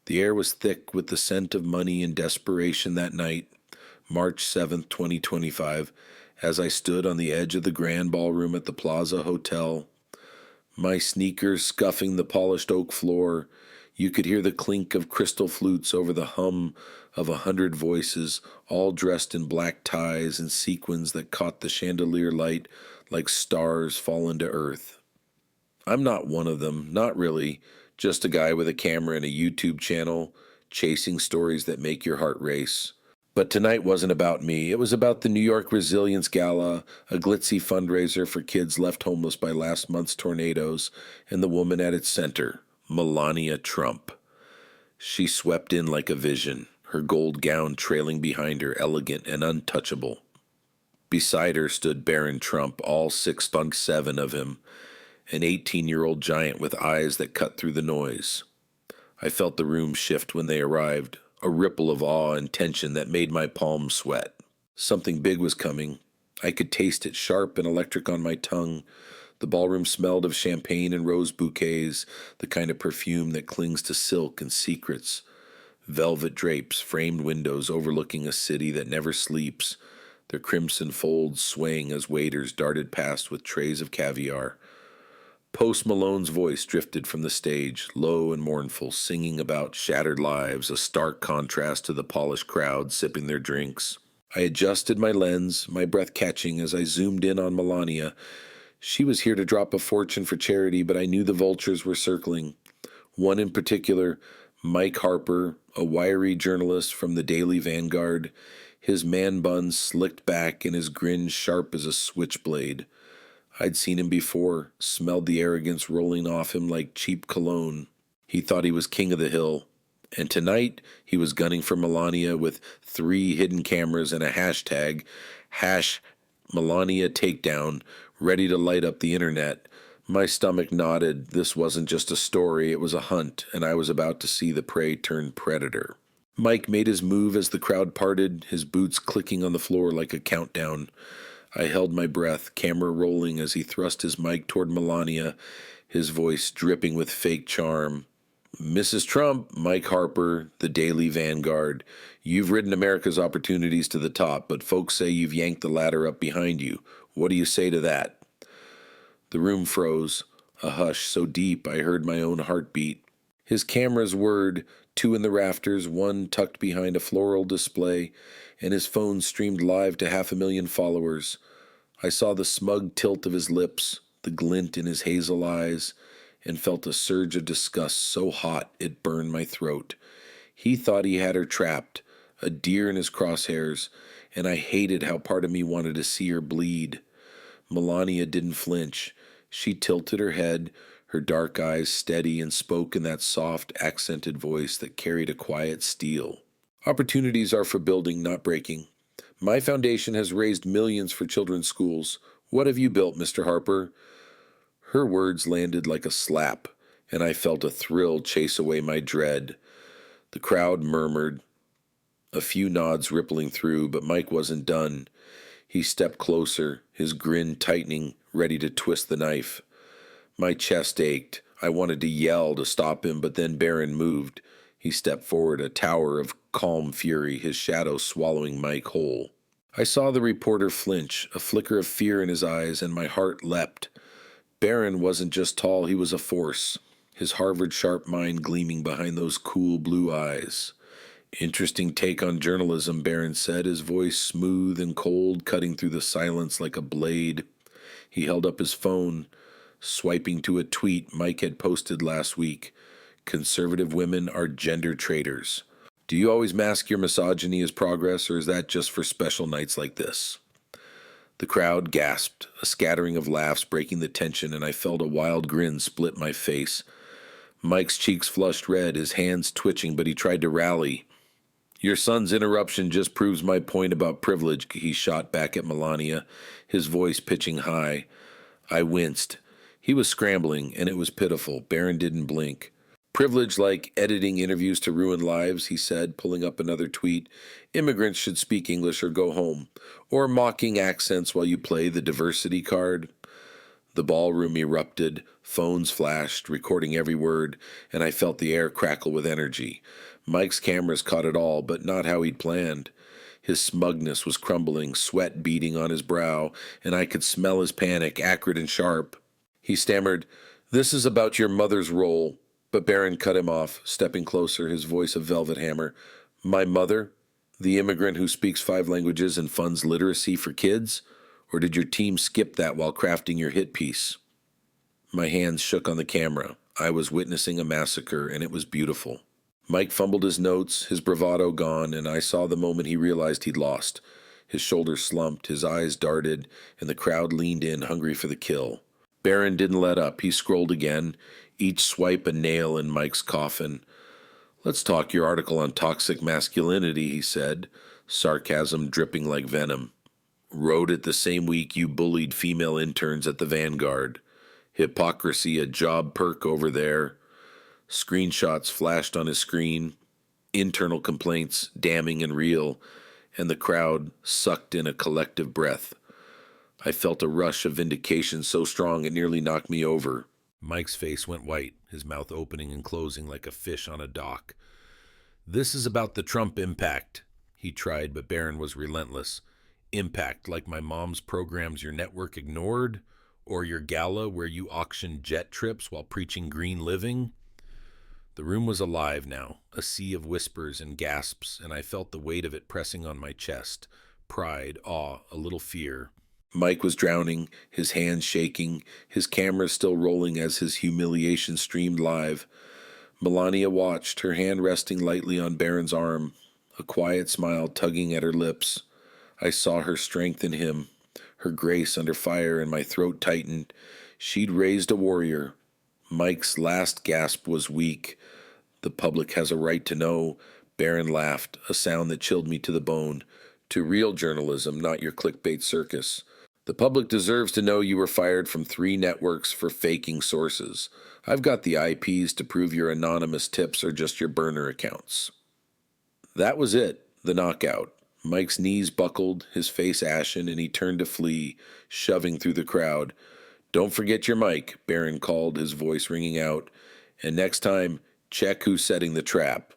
The air was thick with the scent of money and desperation that night, March 7th, 2025, as I stood on the edge of the grand ballroom at the Plaza Hotel, my sneakers scuffing the polished oak floor. You could hear the clink of crystal flutes over the hum of 100 voices, all dressed in black ties and sequins that caught the chandelier light like stars fallen to earth. I'm not one of them, not really, just a guy with a camera and a YouTube channel, chasing stories that make your heart race. But tonight wasn't about me. It was about the New York Resilience Gala, a glitzy fundraiser for kids left homeless by last month's tornadoes, and the woman at its center, Melania Trump. She swept in like a vision, her gold gown trailing behind her, elegant and untouchable. Beside her stood Barron Trump, all 6'7" of him, an 18-year-old giant with eyes that cut through the noise. I felt the room shift when they arrived, a ripple of awe and tension that made my palms sweat. Something big was coming. I could taste it, sharp and electric on my tongue. The ballroom smelled of champagne and rose bouquets, the kind of perfume that clings to silk and secrets. Velvet drapes, framed windows overlooking a city that never sleeps, their crimson folds swaying as waiters darted past with trays of caviar. Post Malone's voice drifted from the stage, low and mournful, singing about shattered lives, a stark contrast to the polished crowd sipping their drinks. I adjusted my lens, my breath catching as I zoomed in on Melania. She was here to drop a fortune for charity, but I knew the vultures were circling. One in particular, Mike Harper, a wiry journalist from the Daily Vanguard, his man bun slicked back and his grin sharp as a switchblade. I'd seen him before, smelled the arrogance rolling off him like cheap cologne. He thought he was king of the hill. And tonight, he was gunning for Melania with 3 hidden cameras and a hashtag, #MelaniaTakedown, ready to light up the internet. My stomach nodded. This wasn't just a story, it was a hunt, and I was about to see the prey turn predator. Mike made his move as the crowd parted, his boots clicking on the floor like a countdown. I held my breath, camera rolling as he thrust his mic toward Melania, his voice dripping with fake charm. Mrs. Trump, Mike Harper, the Daily Vanguard, you've ridden America's opportunities to the top, but folks say you've yanked the ladder up behind you. What do you say to that? The room froze, a hush so deep I heard my own heartbeat. His cameras whirred, 2 in the rafters, 1 tucked behind a floral display, and his phone streamed live to 500,000 followers. I saw the smug tilt of his lips, the glint in his hazel eyes, and felt a surge of disgust so hot it burned my throat. He thought he had her trapped, a deer in his crosshairs, and I hated how part of me wanted to see her bleed. Melania didn't flinch. She tilted her head, her dark eyes steady, and spoke in that soft, accented voice that carried a quiet steel. Opportunities are for building, not breaking. My foundation has raised millions for children's schools. What have you built, Mr. Harper? Her words landed like a slap, and I felt a thrill chase away my dread. The crowd murmured, a few nods rippling through, but Mike wasn't done. He stepped closer, his grin tightening, ready to twist the knife. My chest ached. I wanted to yell to stop him, but then Barron moved. He stepped forward, a tower of calm fury, his shadow swallowing Mike whole. I saw the reporter flinch, a flicker of fear in his eyes, and my heart leapt. Barron wasn't just tall, he was a force, his Harvard-sharp mind gleaming behind those cool blue eyes. Interesting take on journalism, Barron said, his voice smooth and cold, cutting through the silence like a blade. He held up his phone, swiping to a tweet Mike had posted last week. Conservative women are gender traitors. Do you always mask your misogyny as progress, or is that just for special nights like this? The crowd gasped, a scattering of laughs breaking the tension, and I felt a wild grin split my face. Mike's cheeks flushed red, his hands twitching, but he tried to rally. Your son's interruption just proves my point about privilege, he shot back at Melania, his voice pitching high. I winced. He was scrambling, and it was pitiful. Barron didn't blink. Privilege like editing interviews to ruin lives, he said, pulling up another tweet. Immigrants should speak English or go home. Or mocking accents while you play the diversity card. The ballroom erupted, Phones flashed, recording every word, and I felt the air crackle with energy. Mike's cameras caught it all, but not how he'd planned. His smugness was crumbling, sweat beading on his brow, and I could smell his panic, acrid and sharp. He stammered, "This is about your mother's role." But Barron cut him off, stepping closer, his voice a velvet hammer. "My mother? The immigrant who speaks 5 languages and funds literacy for kids? Or did your team skip that while crafting your hit piece?" My hands shook on the camera. I was witnessing a massacre, and it was beautiful. Mike fumbled his notes, his bravado gone, and I saw the moment he realized he'd lost. His shoulders slumped, his eyes darted, and the crowd leaned in, hungry for the kill. Barron didn't let up. He scrolled again, each swipe a nail in Mike's coffin. "Let's talk your article on toxic masculinity," he said, sarcasm dripping like venom. "Wrote it the same week you bullied female interns at the Vanguard. Hypocrisy a job perk over there." Screenshots flashed on his screen, internal complaints damning and real, and the crowd sucked in a collective breath. I felt a rush of vindication so strong it nearly knocked me over. Mike's face went white, his mouth opening and closing like a fish on a dock. "This is about the Trump impact," he tried, but Barron was relentless. "Impact like my mom's programs your network ignored? Or your gala where you auctioned jet trips while preaching green living?" The room was alive now, a sea of whispers and gasps, and I felt the weight of it pressing on my chest. Pride, awe, a little fear. Mike was drowning, his hands shaking, his camera still rolling as his humiliation streamed live. Melania watched, her hand resting lightly on Barron's arm, a quiet smile tugging at her lips. I saw her strength in him, her grace under fire, and my throat tightened. She'd raised a warrior. Mike's last gasp was weak. "The public has a right to know." Barron laughed, a sound that chilled me to the bone. "To real journalism, not your clickbait circus. The public deserves to know you were fired from 3 networks for faking sources. I've got the IPs to prove your anonymous tips are just your burner accounts." That was it, the knockout. Mike's knees buckled, his face ashen, and he turned to flee, shoving through the crowd. "Don't forget your mic," Barron called, his voice ringing out. "And next time, check who's setting the trap."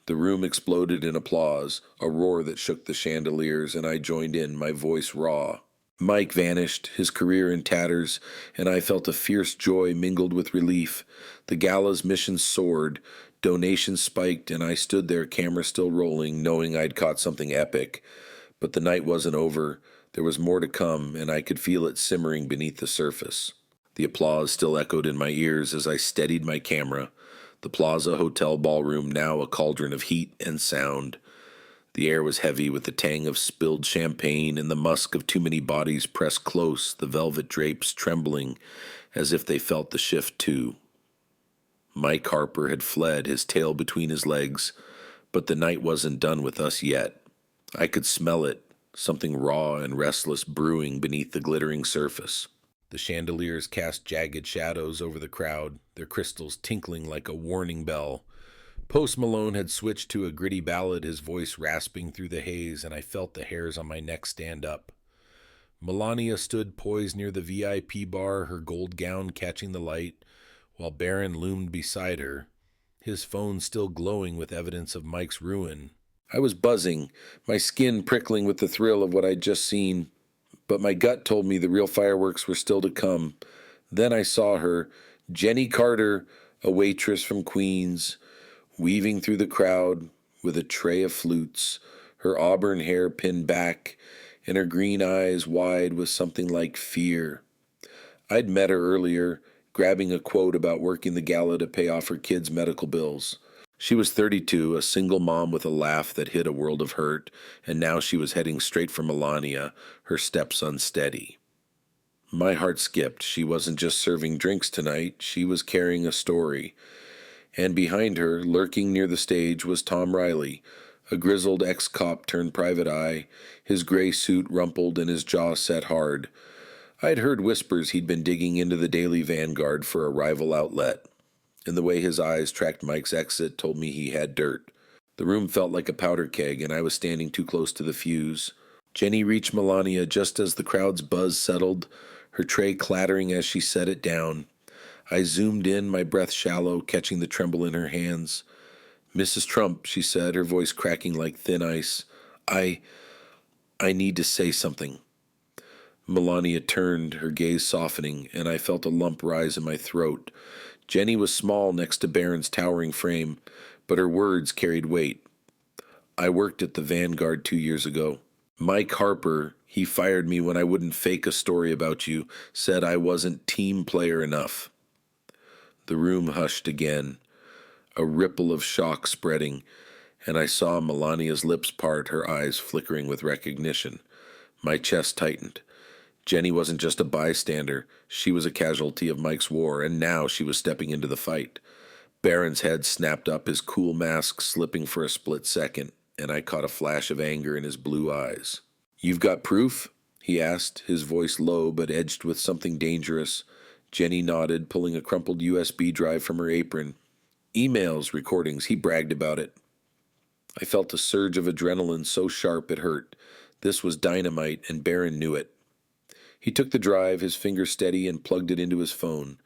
The room exploded in applause, a roar that shook the chandeliers, and I joined in, my voice raw. Mike vanished, his career in tatters, and I felt a fierce joy mingled with relief. The gala's mission soared, donations spiked, and I stood there, camera still rolling, knowing I'd caught something epic. But the night wasn't over. There was more to come, and I could feel it simmering beneath the surface. The applause still echoed in my ears as I steadied my camera. The Plaza Hotel ballroom now a cauldron of heat and sound. The air was heavy with the tang of spilled champagne and the musk of too many bodies pressed close, the velvet drapes trembling as if they felt the shift too. Mike Harper had fled, his tail between his legs, but the night wasn't done with us yet. I could smell it, something raw and restless brewing beneath the glittering surface. The chandeliers cast jagged shadows over the crowd, their crystals tinkling like a warning bell. Post Malone had switched to a gritty ballad, his voice rasping through the haze, and I felt the hairs on my neck stand up. Melania stood poised near the VIP bar, her gold gown catching the light, while Barron loomed beside her, his phone still glowing with evidence of Mike's ruin. I was buzzing, my skin prickling with the thrill of what I'd just seen, but my gut told me the real fireworks were still to come. Then I saw her, Jenny Carter, a waitress from Queens, weaving through the crowd with a tray of flutes, her auburn hair pinned back, and her green eyes wide with something like fear. I'd met her earlier, grabbing a quote about working the gala to pay off her kids' medical bills. She was 32, a single mom with a laugh that hid a world of hurt, and now she was heading straight for Melania, her steps unsteady. My heart skipped. She wasn't just serving drinks tonight, she was carrying a story. And behind her, lurking near the stage, was Tom Riley, a grizzled ex-cop turned private eye, his gray suit rumpled and his jaw set hard. I'd heard whispers he'd been digging into the Daily Vanguard for a rival outlet, and the way his eyes tracked Mike's exit told me he had dirt. The room felt like a powder keg, and I was standing too close to the fuse. Jenny reached Melania just as the crowd's buzz settled, her tray clattering as she set it down. I zoomed in, my breath shallow, catching the tremble in her hands. "Mrs. Trump," she said, her voice cracking like thin ice. I I need to say something." Melania turned, her gaze softening, and I felt a lump rise in my throat. Jenny was small next to Barron's towering frame, but her words carried weight. "I worked at the Vanguard 2 years ago. Mike Harper, he fired me when I wouldn't fake a story about you, said I wasn't team player enough." The room hushed again, a ripple of shock spreading, and I saw Melania's lips part, her eyes flickering with recognition. My chest tightened. Jenny wasn't just a bystander, she was a casualty of Mike's war, and now she was stepping into the fight. Barron's head snapped up, his cool mask slipping for a split second, and I caught a flash of anger in his blue eyes. "You've got proof?" he asked, his voice low but edged with something dangerous. Jenny nodded, pulling a crumpled USB drive from her apron. "Emails, recordings, he bragged about it." I felt a surge of adrenaline so sharp it hurt. This was dynamite, and Barron knew it. He took the drive, his finger steady, and plugged it into his phone.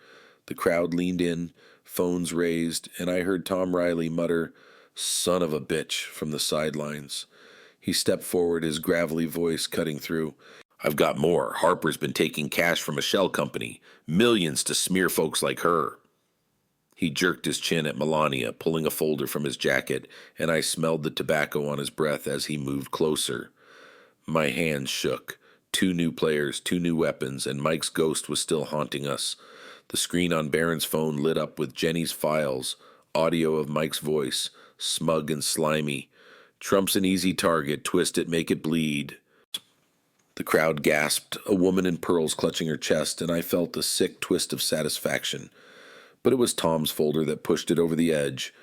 The crowd leaned in, phones raised, and I heard Tom Riley mutter, "Son of a bitch," from the sidelines. He stepped forward, his gravelly voice cutting through. "I've got more. Harper's been taking cash from a shell company. Millions to smear folks like her." He jerked his chin at Melania, pulling a folder from his jacket, and I smelled the tobacco on his breath as he moved closer. My hands shook. 2 new players, 2 new weapons, and Mike's ghost was still haunting us. The screen on Barron's phone lit up with Jenny's files, audio of Mike's voice, smug and slimy. "Trump's an easy target. Twist it, make it bleed." The crowd gasped, a woman in pearls clutching her chest, and I felt a sick twist of satisfaction. But it was Tom's folder that pushed it over the edge.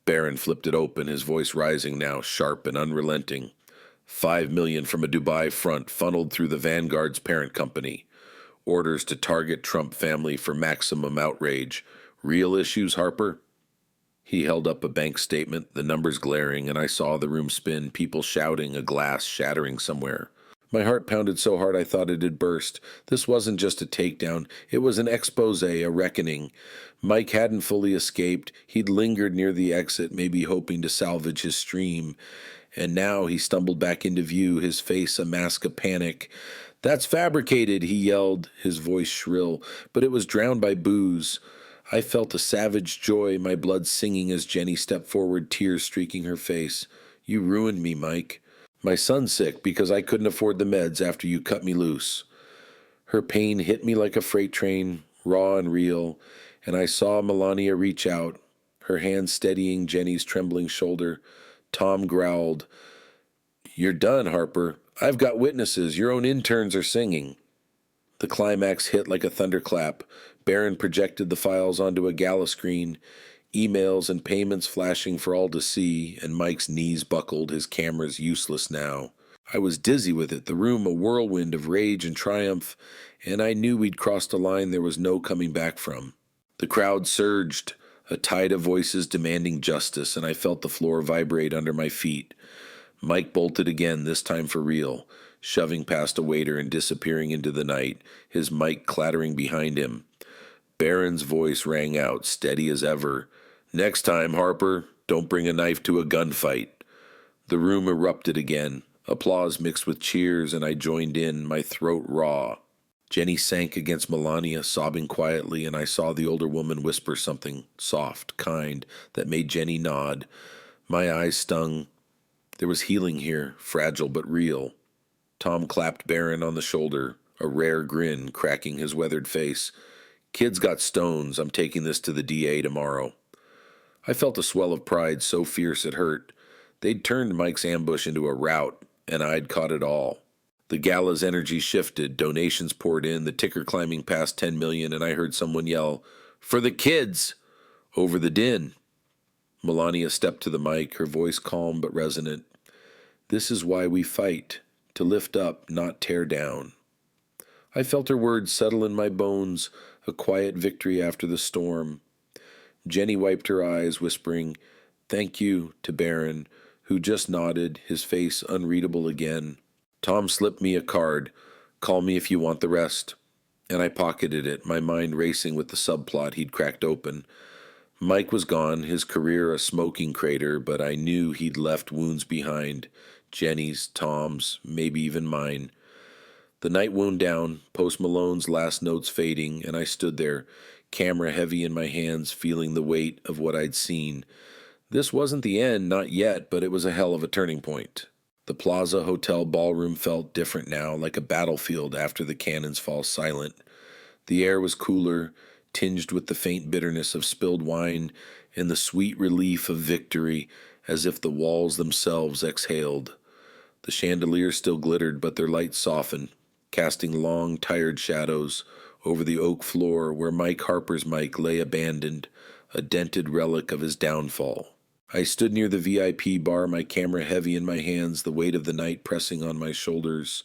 Barron flipped it open, his voice rising now, sharp and unrelenting. 5 million from a Dubai front funneled through the Vanguard's parent company. Orders to target Trump family for maximum outrage. Real issues, Harper? He held up a bank statement, the numbers glaring, and I saw the room spin, people shouting, a glass shattering somewhere. My heart pounded so hard I thought it had burst. This wasn't just a takedown. It was an expose, a reckoning. Mike hadn't fully escaped. He'd lingered near the exit, maybe hoping to salvage his stream. And now he stumbled back into view, his face a mask of panic. "That's fabricated," he yelled, his voice shrill, but it was drowned by boos. I felt a savage joy, my blood singing as Jenny stepped forward, tears streaking her face. "You ruined me, Mike. My son's sick because I couldn't afford the meds after you cut me loose." Her pain hit me like a freight train, raw and real, and I saw Melania reach out, her hand steadying Jenny's trembling shoulder. Tom growled, "You're done, Harper. I've got witnesses. Your own interns are singing." The climax hit like a thunderclap. Barron projected the files onto a gala screen, emails and payments flashing for all to see, and Mike's knees buckled, his cameras useless now. I was dizzy with it, the room a whirlwind of rage and triumph, and I knew we'd crossed a line there was no coming back from. The crowd surged, a tide of voices demanding justice, and I felt the floor vibrate under my feet. Mike bolted again, this time for real, shoving past a waiter and disappearing into the night, his mic clattering behind him. Barron's voice rang out, steady as ever. "Next time, Harper, don't bring a knife to a gunfight." The room erupted again. Applause mixed with cheers, and I joined in, my throat raw. Jenny sank against Melania, sobbing quietly, and I saw the older woman whisper something, soft, kind, that made Jenny nod. My eyes stung. There was healing here, fragile but real. Tom clapped Barron on the shoulder, a rare grin cracking his weathered face. "Kid's got stones. I'm taking this to the DA tomorrow." I felt a swell of pride so fierce it hurt. They'd turned Mike's ambush into a rout, and I'd caught it all. The gala's energy shifted, donations poured in, the ticker climbing past 10 million, and I heard someone yell, "For the kids!" over the din. Melania stepped to the mic, her voice calm but resonant. "This is why we fight, to lift up, not tear down." I felt her words settle in my bones, a quiet victory after the storm. Jenny wiped her eyes, whispering, "Thank you," to Barron, who just nodded, his face unreadable again. Tom slipped me a card. "Call me if you want the rest." and I pocketed it, my mind racing with the subplot he'd cracked open. Mike was gone, his career a smoking crater, but I knew he'd left wounds behind. Jenny's, Tom's, maybe even mine. The night wound down, Post Malone's last notes fading, and I stood there, camera heavy in my hands, feeling the weight of what I'd seen. This wasn't the end, not yet, but it was a hell of a turning point. The Plaza Hotel ballroom felt different now, like a battlefield after the cannons fall silent. The air was cooler, tinged with the faint bitterness of spilled wine and the sweet relief of victory, as if the walls themselves exhaled. The chandeliers still glittered, but their light softened, casting long, tired shadows over the oak floor where Mike Harper's mic lay abandoned, a dented relic of his downfall. I stood near the VIP bar, my camera heavy in my hands, the weight of the night pressing on my shoulders.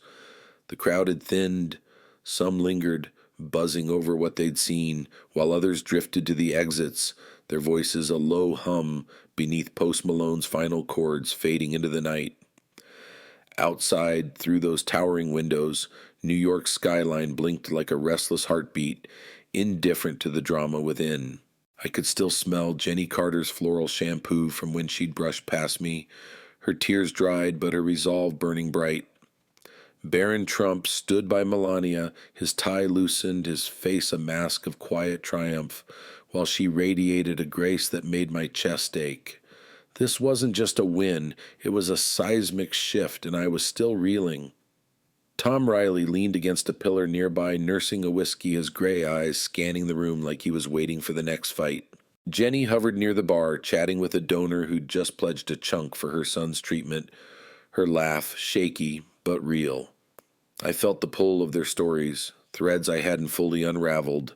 The crowd had thinned, some lingered, buzzing over what they'd seen, while others drifted to the exits, their voices a low hum beneath Post Malone's final chords fading into the night. Outside, through those towering windows, New York's skyline blinked like a restless heartbeat, indifferent to the drama within. I could still smell Jenny Carter's floral shampoo from when she'd brushed past me, her tears dried but her resolve burning bright. Barron Trump stood by Melania, his tie loosened, his face a mask of quiet triumph, while she radiated a grace that made my chest ache. This wasn't just a win, it was a seismic shift, and I was still reeling. Tom Riley leaned against a pillar nearby, nursing a whiskey, his gray eyes scanning the room like he was waiting for the next fight. Jenny hovered near the bar, chatting with a donor who'd just pledged a chunk for her son's treatment, her laugh shaky but real. I felt the pull of their stories, threads I hadn't fully unraveled,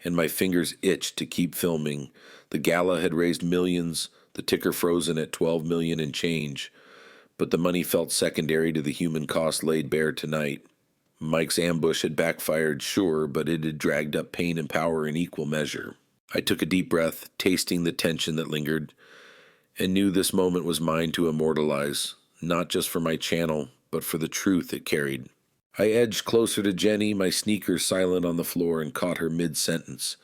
and my fingers itched to keep filming. The gala had raised millions, the ticker frozen at 12 million and change, but the money felt secondary to the human cost laid bare tonight. Mike's ambush had backfired, sure, but it had dragged up pain and power in equal measure. I took a deep breath, tasting the tension that lingered, and knew this moment was mine to immortalize, not just for my channel, but for the truth it carried. I edged closer to Jenny, my sneakers silent on the floor, and caught her mid-sentence.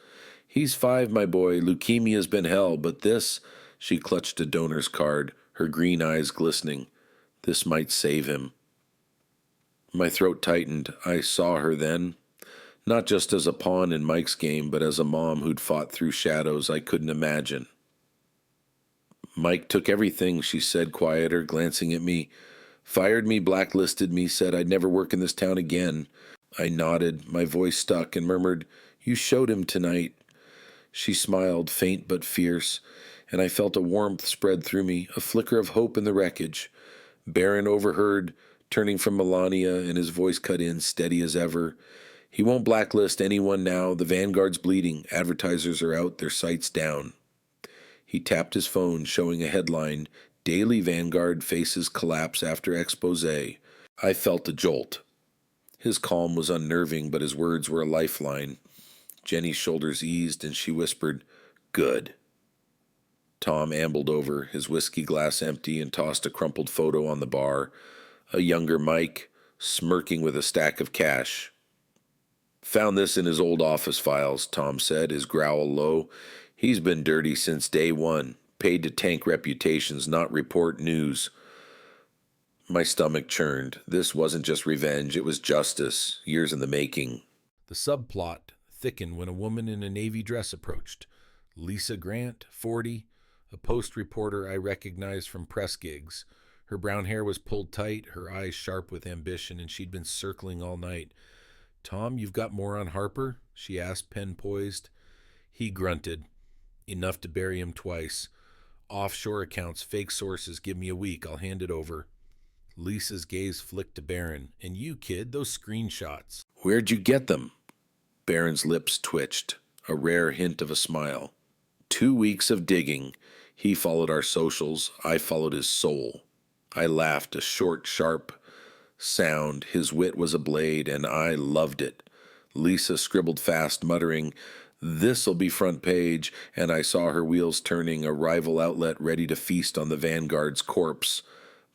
"He's 5, my boy. Leukemia's been hell, but this—" She clutched a donor's card, her green eyes glistening. "This might save him." My throat tightened. I saw her then, not just as a pawn in Mike's game, but as a mom who'd fought through shadows I couldn't imagine. "Mike took everything," she said, quieter, glancing at me. "Fired me, blacklisted me, said I'd never work in this town again." I nodded, my voice stuck, and murmured, "You showed him tonight." She smiled, faint but fierce, and I felt a warmth spread through me, a flicker of hope in the wreckage. Barron overheard, turning from Melania, and his voice cut in, steady as ever. "He won't blacklist anyone now. The Vanguard's bleeding. Advertisers are out, their sights down." He tapped his phone, showing a headline, "Daily Vanguard Faces Collapse After Expose." I felt a jolt. His calm was unnerving, but his words were a lifeline. Jenny's shoulders eased, and she whispered, "Good." Tom ambled over, his whiskey glass empty, and tossed a crumpled photo on the bar. A younger Mike, smirking with a stack of cash. "Found this in his old office files," Tom said, his growl low. "He's been dirty since day one. Paid to tank reputations, not report news." My stomach churned. This wasn't just revenge, it was justice, years in the making. The subplot thickened when a woman in a navy dress approached. Lisa Grant, 40, a Post reporter I recognized from press gigs. Her brown hair was pulled tight, her eyes sharp with ambition, and she'd been circling all night. "Tom, you've got more on Harper?" she asked, pen poised. He grunted. "Enough to bury him twice. Offshore accounts, fake sources, give me a week, I'll hand it over." Lisa's gaze flicked to Barron. "And you, kid, those screenshots." "Where'd you get them?" Barron's lips twitched, a rare hint of a smile. 2 weeks of digging. He followed our socials, I followed his soul. I laughed, a short, sharp sound. His wit was a blade, and I loved it. Lisa scribbled fast, muttering, "This'll be front page," and I saw her wheels turning, a rival outlet ready to feast on the Vanguard's corpse.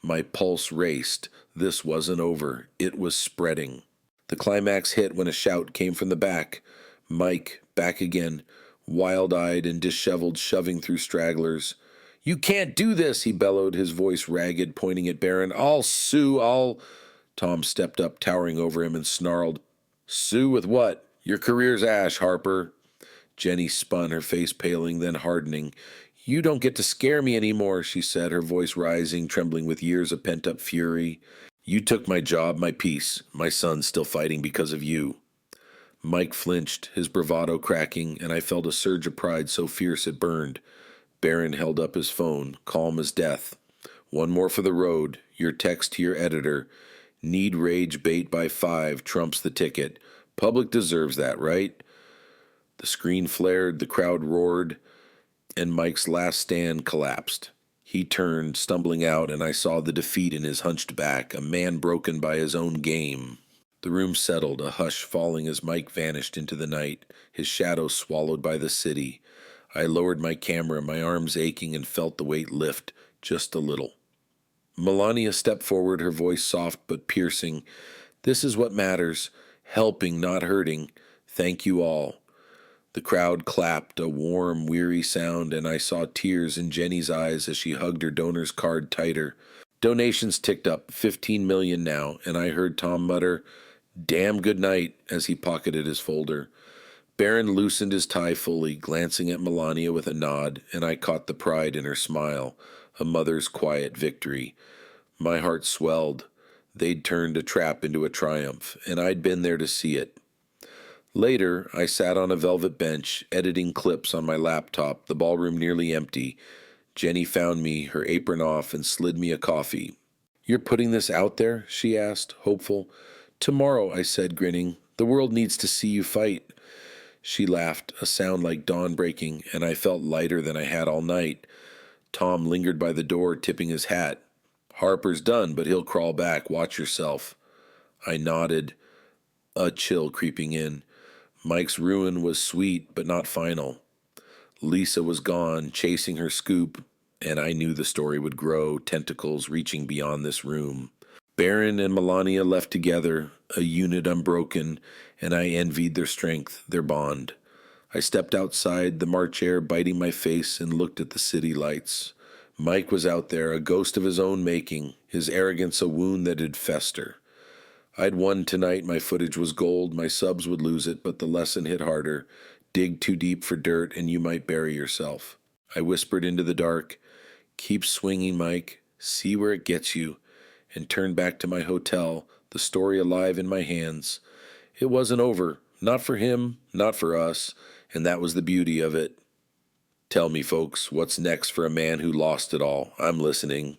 My pulse raced. This wasn't over. It was spreading. The climax hit when a shout came from the back. Mike, back again, wild-eyed and disheveled, shoving through stragglers. "You can't do this," he bellowed, his voice ragged, pointing at Barron. "I'll sue, I'll—" Tom stepped up, towering over him, and snarled, "Sue with what? Your career's ash, Harper." Jenny spun, her face paling, then hardening. "You don't get to scare me anymore," she said, her voice rising, trembling with years of pent-up fury. "You took my job, my peace. My son's still fighting because of you." Mike flinched, his bravado cracking, and I felt a surge of pride so fierce it burned. Barron held up his phone, calm as death. "One more for the road. Your text to your editor. Need rage bait by 5 trumps the ticket. Public deserves that, right?" The screen flared, the crowd roared, and Mike's last stand collapsed. He turned, stumbling out, and I saw the defeat in his hunched back, a man broken by his own game. The room settled, a hush falling as Mike vanished into the night, his shadow swallowed by the city. I lowered my camera, my arms aching, and felt the weight lift, just a little. Melania stepped forward, her voice soft but piercing. "This is what matters. Helping, not hurting. Thank you all." The crowd clapped, a warm, weary sound, and I saw tears in Jenny's eyes as she hugged her donor's card tighter. Donations ticked up, 15 million now, and I heard Tom mutter, "Damn good night," as he pocketed his folder. Barron loosened his tie fully, glancing at Melania with a nod, and I caught the pride in her smile, a mother's quiet victory. My heart swelled. They'd turned a trap into a triumph, and I'd been there to see it. Later, I sat on a velvet bench, editing clips on my laptop, the ballroom nearly empty. Jenny found me, her apron off, and slid me a coffee. "You're putting this out there?" she asked, hopeful. "Tomorrow," I said, grinning. "The world needs to see you fight." She laughed, a sound like dawn breaking, and I felt lighter than I had all night. Tom lingered by the door, tipping his hat. "Harper's done, but he'll crawl back. Watch yourself." I nodded, a chill creeping in. Mike's ruin was sweet, but not final. Lisa was gone, chasing her scoop, and I knew the story would grow, tentacles reaching beyond this room. Barron and Melania left together, a unit unbroken, and I envied their strength, their bond. I stepped outside, the March air biting my face, and looked at the city lights. Mike was out there, a ghost of his own making, his arrogance a wound that'd fester. I'd won tonight, my footage was gold, my subs would lose it, but the lesson hit harder. Dig too deep for dirt, and you might bury yourself. I whispered into the dark, "Keep swinging, Mike. See where it gets you," and turned back to my hotel, the story alive in my hands. It wasn't over, not for him, not for us, and that was the beauty of it. Tell me, folks, what's next for a man who lost it all? I'm listening.